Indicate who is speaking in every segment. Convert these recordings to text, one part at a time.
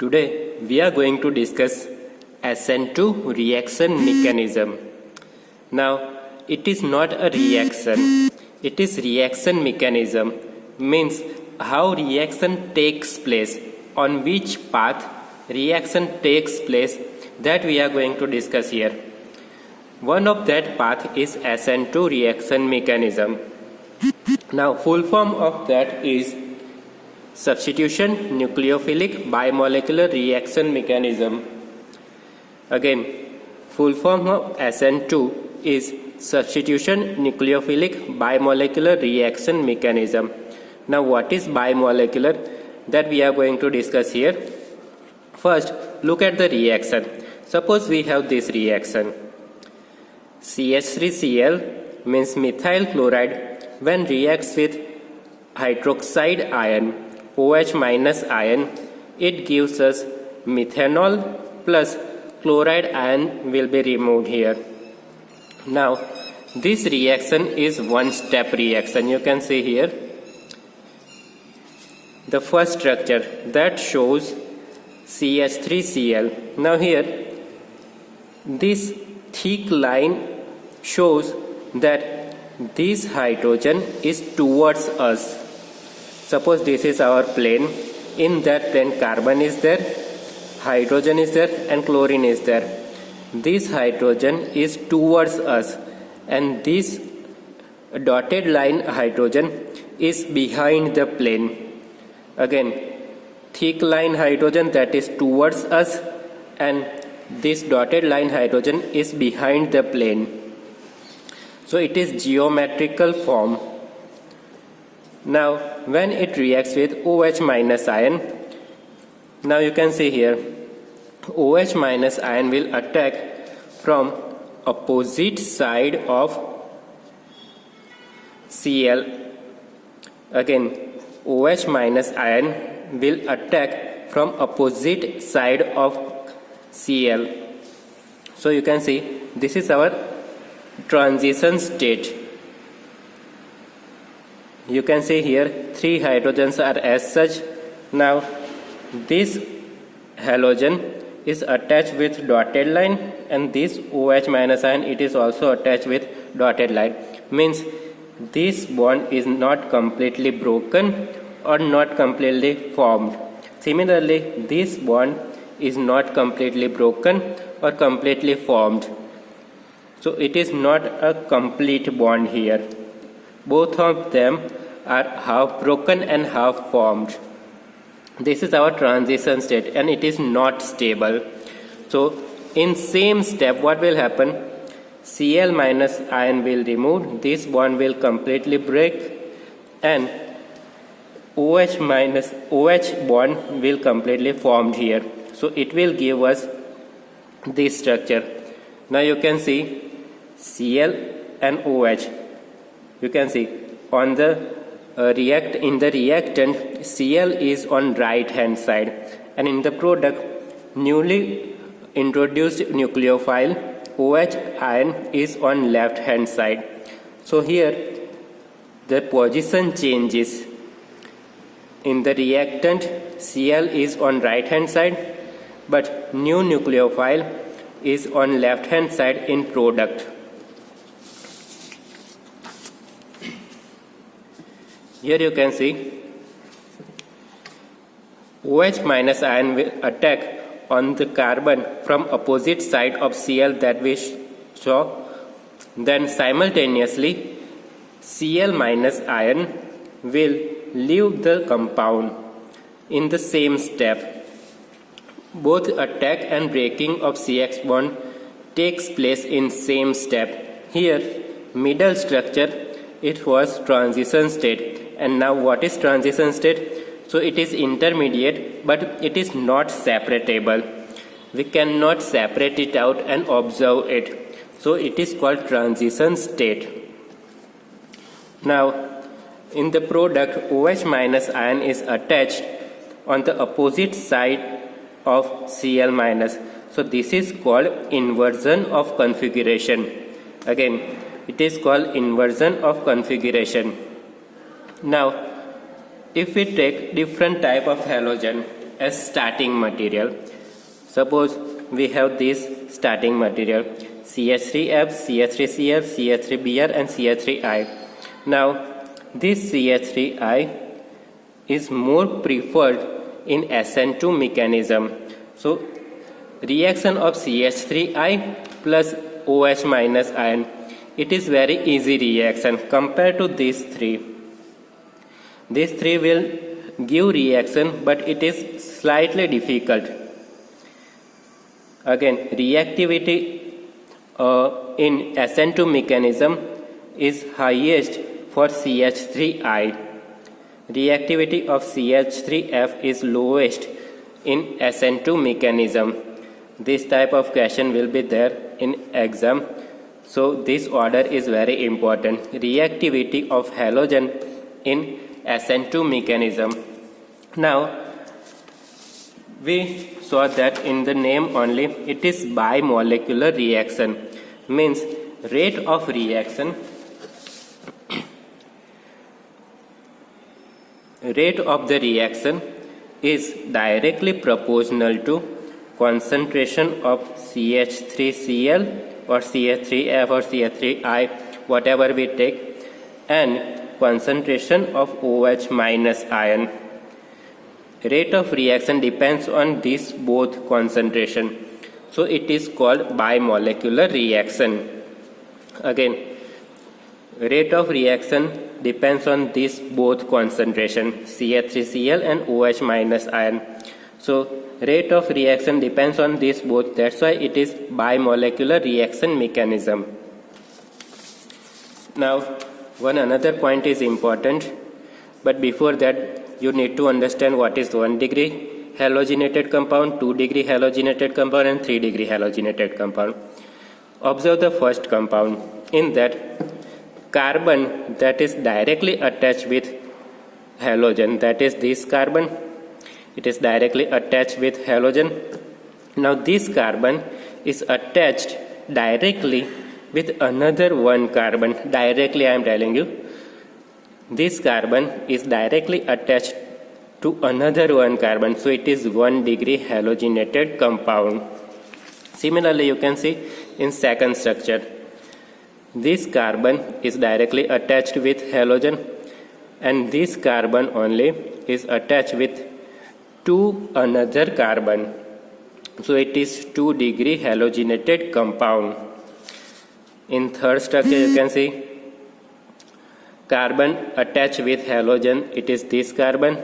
Speaker 1: Today we are going to discuss SN2 reaction mechanism. Now it is not a reaction, it is reaction mechanism, means how reaction takes place, on which path reaction takes place, that we are going to discuss here. One of that path is SN2 reaction mechanism. Now full form of that is substitution nucleophilic bimolecular reaction mechanism. Again, full form of SN2 is substitution nucleophilic bimolecular reaction mechanism. Now what is bimolecular? That we are going to discuss here. First, look at the reaction. Suppose we have this reaction. CH3Cl means methyl chloride when reacts with hydroxide ion OH minus ion, it gives us methanol plus chloride ion will be removed here. Now this reaction is one step reaction. You can see here the first structure that shows CH3Cl. Now here this thick line shows that this hydrogen is towards us. Suppose this is our plane. In that plane carbon is there, hydrogen is there and chlorine is there. This hydrogen is towards us and this dotted line hydrogen is behind the plane. Again, thick line hydrogen that is towards us and this dotted line hydrogen is behind the plane. So it is geometrical form. Now when it reacts with OH minus ion, now you can see here OH minus ion will attack from opposite side of Cl. Again, OH minus ion will attack from opposite side of Cl. So you can see this is our transition state. You can see here 3 hydrogens are as such. Now this halogen is attached with dotted line and this OH minus ion it is also attached with dotted line. Means this bond is not completely broken or not completely formed. Similarly, this bond is not completely broken or completely formed. So it is not a complete bond here. Both of them are half broken and half formed. This is our transition state and it is not stable. So in same step what will happen? Cl minus ion will remove, this bond will completely break and OH minus OH bond will completely formed here. So it will give us this structure. Now you can see Cl and OH. You can see on the in the reactant Cl is on right hand side and in the product newly introduced nucleophile OH ion is on left hand side. So here the position changes. In the reactant Cl is on right hand side but new nucleophile is on left hand side in product. Here you can see OH minus ion will attack on the carbon from opposite side of Cl that we saw. Then simultaneously Cl minus ion will leave the compound in the same step. Both attack and breaking of CX bond takes place in same step. Here middle structure it was transition state. And now what is transition state? So it is intermediate but it is not separatable. We cannot separate it out and observe it. So it is called transition state. Now in the product OH minus ion is attached on the opposite side of Cl minus. So this is called inversion of configuration. Again, it is called inversion of configuration. Now if we take different type of halogen as starting material. Suppose we have this starting material CH3F, CH3Cl, CH3Br and CH3I. Now this CH3I is more preferred in SN2 mechanism. So reaction of CH3I plus OH minus ion, it is very easy reaction compared to these three. These three will give reaction, but it is slightly difficult. Again, reactivity in SN2 mechanism is highest for CH3I. Reactivity of CH3F is lowest in SN2 mechanism. This type of question will be there in exam. So this order is very important. Reactivity of halogen in SN2 mechanism. Now we saw that in the name only it is bimolecular reaction, means rate of reaction rate of the reaction is directly proportional to concentration of CH3Cl or CH3F or CH3I, whatever we take, and concentration of OH minus ion. Rate of reaction depends on these both concentration. So it is called bimolecular reaction. Again, rate of reaction depends on these both concentration, CH3Cl and OH minus ion. So rate of reaction depends on these both. That's why it is bimolecular reaction mechanism. Now one another point is important, but before that you need to understand what is 1 degree halogenated compound, 2 degree halogenated compound and 3 degree halogenated compound. Observe the first compound. In that, carbon that is directly attached with halogen, that is this carbon, it is directly attached with halogen. Now this carbon is attached directly with another one carbon. Directly I am telling you, this carbon is directly attached to another one carbon, so it is 1 degree halogenated compound. Similarly, you can see in second structure, this carbon is directly attached with halogen and this carbon only is attached with to another carbon, so it is 2 degree halogenated compound. In third structure, you can see carbon attached with halogen, it is this carbon.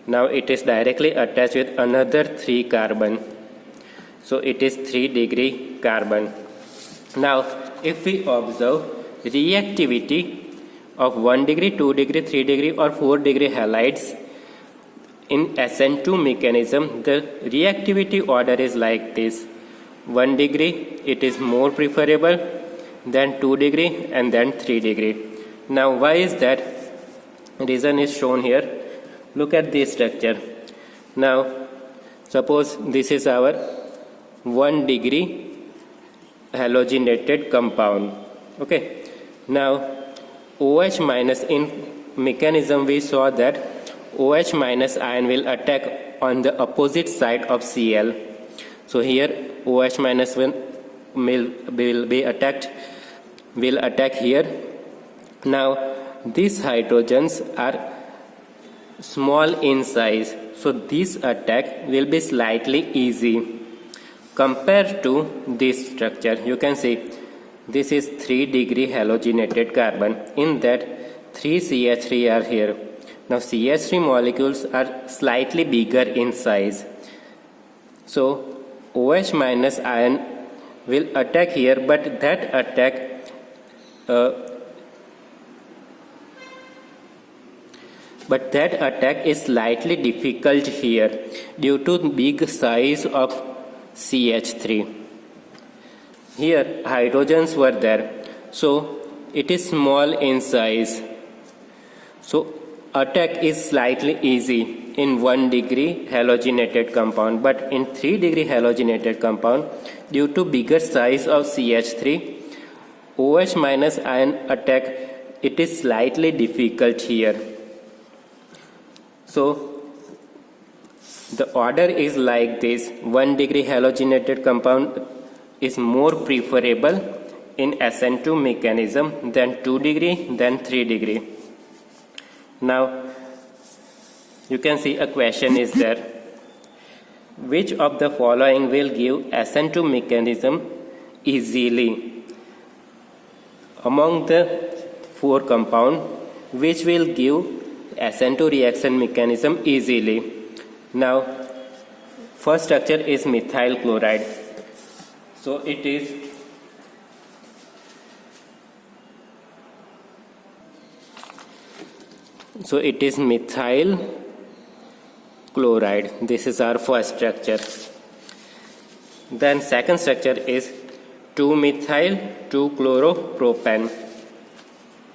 Speaker 1: Now it is directly attached with another 3 carbon, so it is 3 degree carbon. Now if we observe reactivity of 1 degree, 2 degree, 3 degree or 4 degree halides in SN2 mechanism, the reactivity order is like this. 1 degree, it is more preferable, then 2 degree and then 3 degree. Now why is that? Reason is shown here. Look at this structure. Now suppose this is our 1 degree halogenated compound. Okay. Now OH minus, in mechanism we saw that OH minus ion will attack on the opposite side of Cl. So here OH minus will be attacked, will attack here. Now these hydrogens are small in size, so this attack will be slightly easy compared to this structure. You can see this is 3 degree halogenated carbon. In that 3 CH3 are here. Now CH3 molecules are slightly bigger in size, so OH minus ion will attack here, but that attack is slightly difficult here due to big size of CH3. Here hydrogens were there, so it is small in size, so attack is slightly easy in 1 degree halogenated compound, but in 3 degree halogenated compound, due to bigger size of CH3, OH minus ion attack, it is slightly difficult here. So The order is like this: 1 degree halogenated compound is more preferable in SN2 mechanism than 2 degree, then 3 degree. Now you can see a question is there: which of the following will give SN2 mechanism easily? Among the 4 compound, which will give SN2 reaction mechanism easily? Now first structure is methyl chloride. So it is methyl chloride. This is our first structure. Then second structure is 2-methyl 2-chloropropane.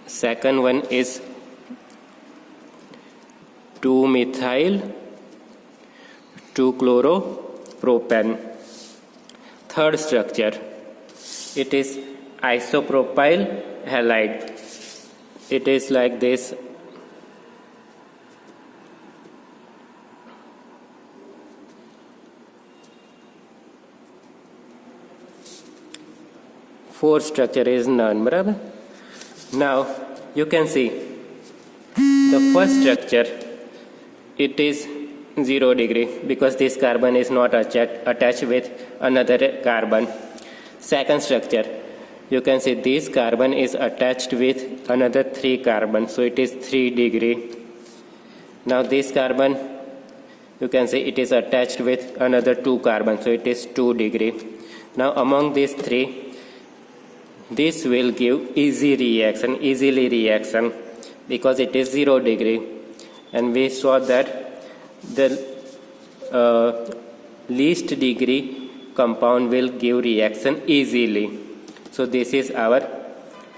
Speaker 1: Second one is 2-methyl 2-chloropropane. Third structure, it is isopropyl halide. It is like this. Fourth structure is none. बराबर. Now you can see the first structure, it is 0 degree because this carbon is not attached with another carbon. Second structure, you can see this carbon is attached with another 3 carbon, so it is 3 degree. Now this carbon, you can see it is attached with another 2 carbon, so it is 2 degree. Now among these 3, this will give easily reaction because it is 0 degree, and we saw that the least degree compound will give reaction easily. So this is our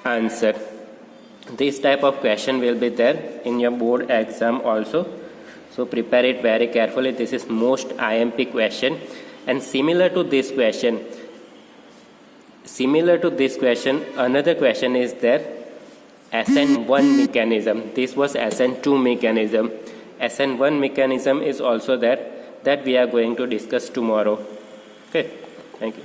Speaker 1: answer. This type of question will be there in your board exam also, so prepare it very carefully. This is most IMP question, and similar to this question, another question is there: SN1 mechanism. This was SN2 mechanism. SN1 mechanism is also there, that we are going to discuss tomorrow. Okay, thank you.